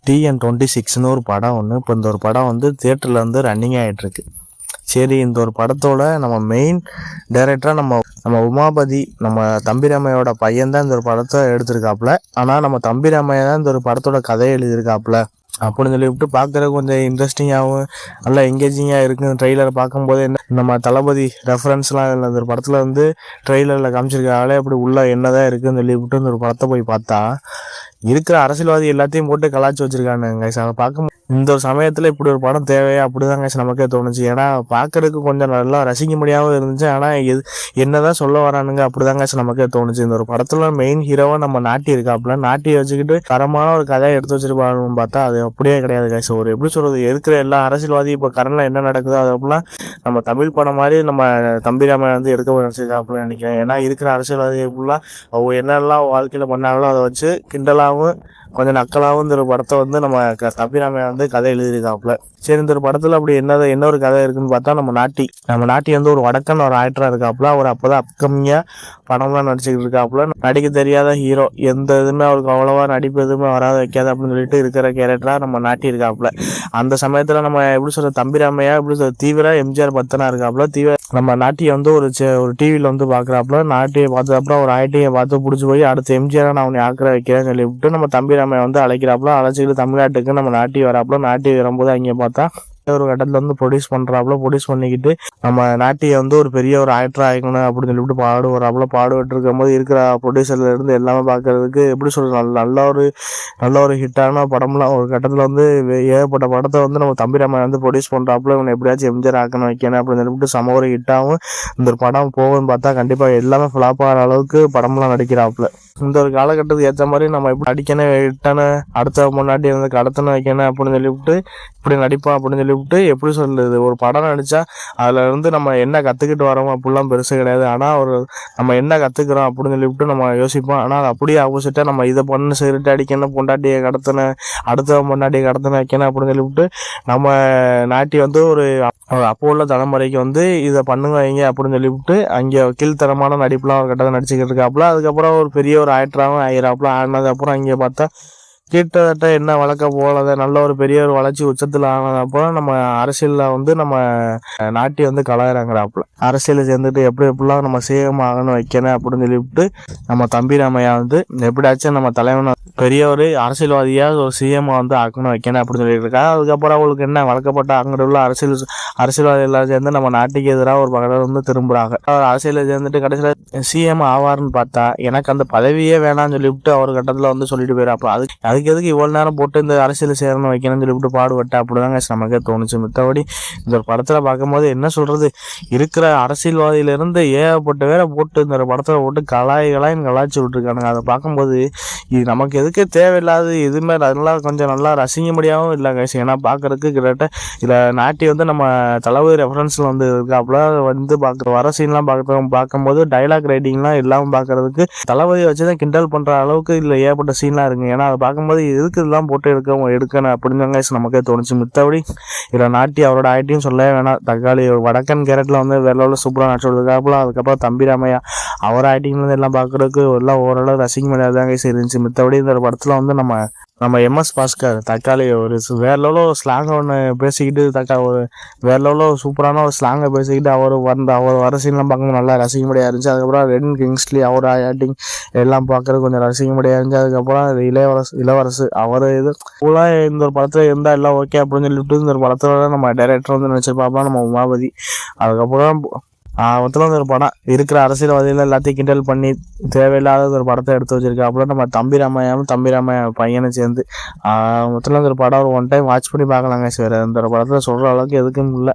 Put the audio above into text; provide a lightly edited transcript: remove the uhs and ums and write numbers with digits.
TN26ன்னு ஒரு படம் ஒன்று. இப்போ இந்த ஒரு படம் வந்து தியேட்டரில் வந்து ரன்னிங் ஆகிட்டுருக்கு. சரி, இந்த ஒரு படத்தோட நம்ம மெயின் டைரக்டராக நம்ம உமாபதி, நம்ம தம்பிராமையோட பையன் தான் இந்த ஒரு படத்தை எடுத்திருக்காப்புல. ஆனால் நம்ம தம்பிராமையா தான் இந்த ஒரு படத்தோட கதையை எழுதியிருக்காப்புல அப்படின்னு சொல்லிவிட்டு பார்க்குறதுக்கு கொஞ்சம் இன்ட்ரெஸ்டிங்காகவும் நல்லா எங்கேஜிங்காக இருக்குது. ட்ரெய்லரை பார்க்கும்போது என்ன நம்ம தளபதி ரெஃபரன்ஸ்லாம் இந்த ஒரு படத்தில் வந்து ட்ரெய்லரில் காமிச்சிருக்காங்களே, அப்படி உள்ள என்னதான் இருக்குதுன்னு சொல்லிவிட்டு இந்த ஒரு படத்தை போய் பார்த்தா இருக்கிற அரசியல்வாதி எல்லாத்தையும் போட்டு கலாச்சி வச்சுருக்கானுங்க கைஸ். அதை பார்க்க இந்த ஒரு சமயத்தில் இப்படி ஒரு படம் தேவையா அப்படிதான் கைஸ் நமக்கே தோணுச்சு. ஏன்னா பார்க்குறதுக்கு கொஞ்சம் நல்லா ரசிக்க முடியாமல் இருந்துச்சு. ஆனால் என்னதான் சொல்ல வரானுங்க அப்படிதான் கைஸ் நமக்கே தோணுச்சு. இந்த ஒரு படத்தில் மெயின் ஹீரோவாக நம்ம நாட்டி இருக்காப்புல. நாட்டியை வச்சுக்கிட்டு தரமான ஒரு கதையை எடுத்து வச்சிருப்பாங்கன்னு பார்த்தா அது அப்படியே கிடையாது கைஸ். ஒரு எப்படி சொல்கிறது, இருக்கிற எல்லா அரசியல்வாதி இப்போ கரண்டில் என்ன நடக்குதோ அது அப்படிலாம் நம்ம தமிழ் படம் மாதிரி நம்ம தம்பிராமன் வந்து எடுக்க வச்சிருக்காப்புல நினைக்கிறேன். ஏன்னா இருக்கிற அரசியல்வாதி எப்படிலாம் அவங்க என்னெல்லாம் வாழ்க்கையில் பண்ணாங்களோ அதை வச்சு கிண்டலாகவும் கொஞ்சம் நக்கலாகவும் இந்த ஒரு படத்தை வந்து நம்ம தம்பிராமையா வந்து கதை எழுதியிருக்காப்புல. சரி, இந்த ஒரு படத்தில் அப்படி என்ன ஒரு கதை இருக்குன்னு பார்த்தா நம்ம நாட்டி வந்து ஒரு வடக்கன் ஒரு ஆக்டராக இருக்காப்புல. அவர் அப்போதான் அப்கமிங்காக படம்லாம் நடிச்சுக்கிட்டு இருக்காப்புல. நடிக்க தெரியாத ஹீரோ, எந்த இதுவுமே அவருக்கு அவ்வளோவா நடிப்பு எதுவுமே வராத வைக்காது அப்படின்னு சொல்லிட்டு இருக்கிற கேரக்டராக நம்ம நாட்டி இருக்காப்புல. அந்த சமயத்தில் நம்ம எப்படி சொல்ற தம்பிராமையா எப்படி சொல்ற தீவிர எம்ஜிஆர் பத்தனா இருக்காப்புல. நம்ம நாட்டியை வந்து ஒரு டிவியில் வந்து பார்க்குறாப்புல. நாட்டியை பார்த்ததுக்கப்புறம் ஒரு ஐடியை பார்த்து பிடிச்சி போய் அடுத்த எம்ஜிஆரை நான் உன்னை ஆக்கிற வைக்கிறேன்னு சொல்லிவிட்டு நம்ம தம்பிராமையா வந்து அழைக்கிறாப்புல. அழைச்சிக்கிட்டு தமிழ்நாட்டுக்கு நம்ம நாட்டி வராப்புல. நாட்டி வரும்போது அங்கே பார்த்தா ஒரு கட்டத்தில் வந்து ப்ரொடியூஸ் பண்ணிக்கிட்டு நம்ம நாட்டியை வந்து ஒரு பெரிய ஒரு ஆக்டர் ஆகிக்கணும் அப்படின்னு சொல்லிட்டு பாடுபட்டு இருக்கும்போது இருக்கிற ப்ரொடியூசர்ல இருந்து எல்லாமே பார்க்கறதுக்கு எப்படி சொல்றது நல்ல ஒரு ஹிட்டான படம்லாம் ஒரு கட்டத்தில் வந்து ஏகப்பட்ட படத்தை வந்து நம்ம தம்பிராமையா வந்து ப்ரொடியூஸ் பண்ணுறாப்புல. இவனை எப்படியாச்சும் எம்ஜிஆர் ஆக்கணும் வைக்கணும் அப்படின்னு சொல்லிட்டு சம ஒரு ஹிட்டாகவும் இந்த ஒரு படம் போகும்னு பார்த்தா கண்டிப்பாக எல்லாமே ஃப்ளாப் ஆகிற அளவுக்கு படம்லாம் நடிக்கிறாப்புல. இந்த ஒரு காலகட்டத்துக்கு ஏற்ற மாதிரி நம்ம எப்படி அடிக்கணும் விட்டணும் அடுத்த முன்னாடி வந்து கடத்தணும் வைக்கணும் அப்படின்னு சொல்லிவிட்டு இப்படி நடிப்போம் அப்படின்னு சொல்லிவிட்டு எப்படி சொல்றது, ஒரு படம் நடித்தா அதில் இருந்து நம்ம என்ன கற்றுக்கிட்டு வரோம் அப்படிலாம் பெருசு கிடையாது. ஆனால் நம்ம என்ன கற்றுக்குறோம் அப்படின்னு சொல்லிவிட்டு நம்ம யோசிப்போம். ஆனால் அது அப்படியே ஆப்போசிட்டாக நம்ம இதை பண்ணு சிகரெட் அடிக்கணும், பொண்டாட்டியை கடத்தணும், அடுத்த முன்னாடியை கடத்தணும் வைக்கணும் அப்படின்னு சொல்லிவிட்டு நம்ம நாட்டி வந்து ஒரு அப்போ உள்ள தலைமுறைக்கு வந்து இதை பண்ணுங்க வைங்க அப்படின்னு சொல்லிவிட்டு அங்கே கீழ்த்தரமான நடிப்புலாம் ஒரு கட்டத்தை நடிச்சுக்கிட்டு இருக்காப்புல. அதுக்கப்புறம் ஒரு பெரிய ஒரு ஆக்டராகவும் ஆகிறாப்புல. ஆனதுக்கப்புறம் அங்கே பார்த்தா கிட்டத்தட்ட என்ன வளர்க்க போலத நல்ல ஒரு பெரிய ஒரு வளர்ச்சி உச்சத்தில் ஆனதுக்கப்புறம் நம்ம அரசியலில் வந்து நம்ம நாட்டி வந்து கலாயிறாங்கிறாப்புல. அரசியலில் சேர்ந்துட்டு எப்படிலாம் நம்ம சிஎம் ஆகணும் வைக்கணும் அப்படின்னு சொல்லிவிட்டு நம்ம தம்பிராமையா வந்து எப்படியாச்சும் நம்ம தலைவனை பெரிய ஒரு அரசியல்வாதியாக ஒரு சிஎம் வந்து ஆக்கணும் வைக்கணும் அப்படின்னு சொல்லிட்டு இருக்காங்க. அதுக்கப்புறம் அவங்களுக்கு என்ன வளர்க்கப்பட்ட அங்கே உள்ள அரசியல்வாதி எல்லாம் சேர்ந்து நம்ம நாட்டுக்கு எதிராக ஒரு பக்கம் வந்து திரும்புகிறாங்க. அரசியலில் சேர்ந்துட்டு கடைசியில் சிஎம் ஆவார்னு பார்த்தா எனக்கு அந்த பதவியே வேணாம்னு சொல்லிவிட்டு ஒரு கட்டத்தில் வந்து சொல்லிட்டு போயிடாப்புல. அதுக்கு எதுக்கு இவ்வளோ நேரம் போட்டு இந்த அரசியல் சேரணும் வைக்கணும்னு சொல்லிவிட்டு பாடுபட்ட அப்படிதாங்க நமக்கே தோணுச்சு. மற்றபடி இந்த ஒரு படத்தில் பார்க்கும்போது என்ன சொல்கிறது, இருக்கிற அரசியல்வாதியிலேருந்து ஏகப்பட்ட பேரை போட்டு இந்த ஒரு படத்தில் போட்டு கலாய்ன்னு கலாய்ச்சி விட்டுருக்கானுங்க. அதை பார்க்கும்போது இது நமக்கு எதுக்கே தேவையில்லாது எதுவுமே அதெல்லாம் கொஞ்சம் நல்லா ரசிக்க முடியாமல் இல்லை கைஸ். ஏன்னா பார்க்குறதுக்கு கிட்டத்தட்ட இதில் நாட்டி வந்து நம்ம தளபதி ரெஃபரன்ஸில் வந்து இருக்காப்புல வந்து வர சீன்லாம் பார்க்கும்போது டைலாக் ரைட்டிங்லாம் இல்லாமல் பார்க்குறதுக்கு தளபதியை வச்சு தான் கிண்டல் பண்ணுற அளவுக்கு இதில் ஏகப்பட்ட சீன்லாம் இருக்குங்க. ஏன்னா அதை பார்க்கும்போது எதுக்கு இதெல்லாம் போட்டு எடுக்கணும் அப்படின்னு கைஸ் நமக்கே தோணுச்சு. மித்தபடி இதில் நாட்டி அவரோட ஆக்டிங் சொல்லவே வேணாம். தக்காளி வடக்கன் கேரக்டரில் வந்து வேற சூப்பராக நடிச்சு கொடுத்துருக்காப்புல. அதுக்கப்புறம் தம்பிராமையா அவர் ஆக்டிங்லேருந்து எல்லாம் பார்க்குறதுக்கு எல்லாம் ஓரளவு ரசிக்க முடியாதான் கைஸ் இருந்துச்சு. மித்தபடி இந்த படத்தில் வந்து நம்ம MS பாஸ்கர் தக்காளி ஒரு வேற லெவலில் ஸ்லாங் ஒன்று பேசிக்கிட்டு ஒரு வேற லெவலில் சூப்பரான ஒரு ஸ்லாங்கை பேசிக்கிட்டு அவர் வர சீன்லாம் பார்க்கும்போது நல்லா ரசிக்க முடியாது இருந்துச்சு. அதுக்கப்புறம் ரெட் கிங்ஸ்லி அவர் ஆக்டிங் எல்லாம் பார்க்குறது கொஞ்சம் ரசிக்க முடியாது இருந்துச்சு. அதுக்கப்புறம் இளவரசு அவர் இது ஃபுல்லாக இந்த ஒரு படத்தில் இருந்தால் எல்லாம் ஓகே அப்படின்னு சொல்லிட்டு இந்த ஒரு படத்தில் நம்ம டைரக்டர் வந்து நினச்சிருப்பாப்பா நம்ம உமாபதி. அதுக்கப்புறம் மொத்தம் ஒரு படம் இருக்கிற அரசியல்வாதிகள் எல்லாத்தையும் கிண்டல் பண்ணி தேவையில்லாத ஒரு படத்தை எடுத்து வச்சிருக்காப்புல. நம்ம தம்பிராமையா பையனை சேர்ந்து மொத்தம் ஒரு படம் ஒரு ஒன் டைம் வாட்ச் பண்ணி பார்க்கலாங்க. சரி, இந்த ஒரு படத்தில் சொல்கிற அளவுக்கு எதுக்கும் இல்லை.